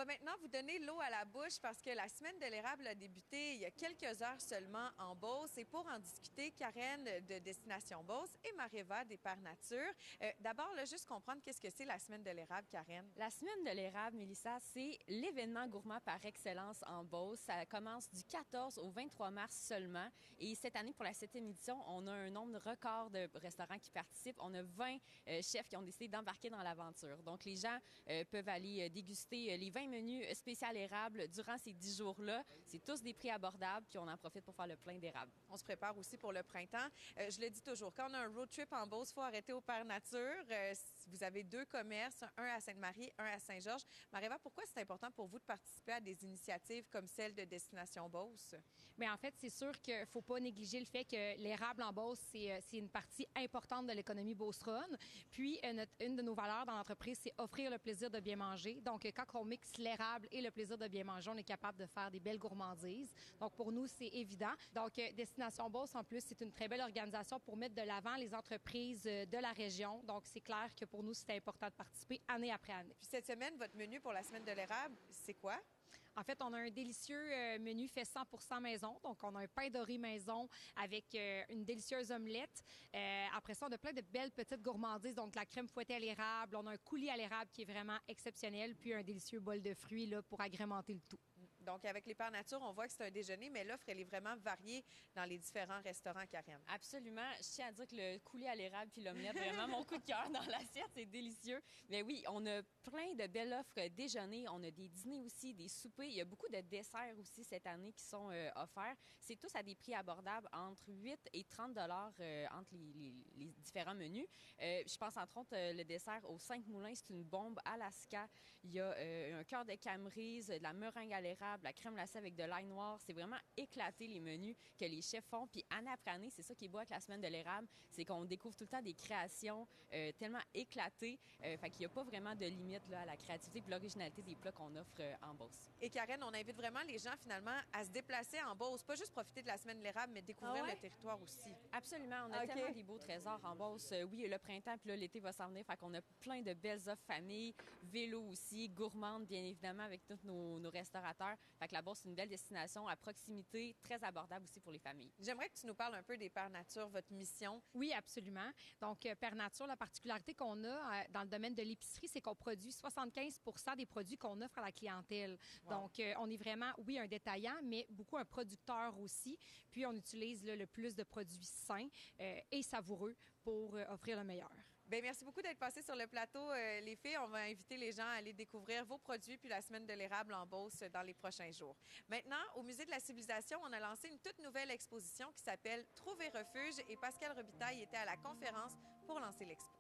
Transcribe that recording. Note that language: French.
va maintenant vous donner l'eau à la bouche parce que la semaine de l'érable a débuté il y a quelques heures seulement en Beauce. Et pour en discuter, Karen de Destination Beauce et Maréva des Pères Nature. D'abord, juste comprendre qu'est-ce que c'est la semaine de l'érable, Karen? La semaine de l'érable, Mélissa, c'est l'événement gourmand par excellence en Beauce. Ça commence du 14 au 23 mars seulement. Et cette année, pour la 7e édition, on a un nombre record de restaurants qui participent. On a 20 chefs qui ont décidé d'embarquer dans l'aventure. Donc, les gens peuvent aller déguster les 20 menus spéciaux érable durant ces 10 jours-là. C'est tous des prix abordables, puis on en profite pour faire le plein d'érable. On se prépare aussi pour le printemps. Je le dis toujours, quand on a un road trip en Beauce, il faut arrêter au Père Nature. Vous avez 2 commerces, un à Sainte-Marie, un à Saint-Georges. Maréva, pourquoi c'est important pour vous de participer à des initiatives comme celle de Destination Beauce? Bien, en fait, c'est sûr qu'il ne faut pas négliger le fait que l'érable en Beauce, c'est une partie importante de l'économie beauceronne. Puis, une de nos valeurs dans l'entreprise, c'est offrir le plaisir de bien manger. Donc, quand on mixe l'érable et le plaisir de bien manger, on est capable de faire des belles gourmandises. Donc, pour nous, c'est évident. Donc, Destination Beauce, en plus, c'est une très belle organisation pour mettre de l'avant les entreprises de la région. Donc, c'est clair que pour nous, c'est important de participer année après année. Puis cette semaine, votre menu pour la semaine de l'érable, c'est quoi? En fait, on a un délicieux menu fait 100% maison. Donc, on a un pain doré maison avec une délicieuse omelette. Après ça, on a plein de belles petites gourmandises. Donc, la crème fouettée à l'érable. On a un coulis à l'érable qui est vraiment exceptionnel. Puis, un délicieux bol de fruits là, pour agrémenter le tout. Donc, avec les Pères Nature, on voit que c'est un déjeuner, mais l'offre, elle est vraiment variée dans les différents restaurants, Karen. Absolument. Je tiens à dire que le coulis à l'érable puis l'omelette, vraiment mon coup de cœur dans l'assiette, c'est délicieux. Mais oui, on a plein de belles offres déjeuner. On a des dîners aussi, des soupers. Il y a beaucoup de desserts aussi cette année qui sont offerts. C'est tous à des prix abordables, entre 8 et 30 dollars entre les différents menus. Je pense entre autres le dessert aux 5 Moulins, c'est une bombe Alaska. Il y a un cœur de camerise, de la meringue à l'érable, la crème glacée avec de l'ail noir. C'est vraiment éclaté les menus que les chefs font. Puis année après année, c'est ça qui est beau avec la semaine de l'érable, c'est qu'on découvre tout le temps des créations tellement éclatées. Fait qu'il n'y a pas vraiment de limite là, à la créativité et l'originalité des plats qu'on offre en Beauce. Et Karen, on invite vraiment les gens finalement à se déplacer en Beauce, pas juste profiter de la semaine de l'érable, mais découvrir le territoire aussi. Absolument. On a tellement des beaux trésors en Beauce. Oui, le printemps, puis là, l'été va s'en venir. Fait qu'on a plein de belles offres famille, vélo aussi, gourmande, bien évidemment, avec tous nos restaurateurs. Fait que la Beauce, c'est une belle destination à proximité, très abordable aussi pour les familles. J'aimerais que tu nous parles un peu des Pères Nature, votre mission. Oui, absolument. Donc, Père Nature, la particularité qu'on a dans le domaine de l'épicerie, c'est qu'on produit 75 des produits qu'on offre à la clientèle. Wow. Donc, on est vraiment, oui, un détaillant, mais beaucoup un producteur aussi. Puis, on utilise le plus de produits sains et savoureux pour offrir le meilleur. Bien, merci beaucoup d'être passé sur le plateau, les filles. On va inviter les gens à aller découvrir vos produits puis la semaine de l'érable en Beauce dans les prochains jours. Maintenant, au Musée de la Civilisation, on a lancé une toute nouvelle exposition qui s'appelle Trouver refuge et Pascal Robitaille était à la conférence pour lancer l'expo.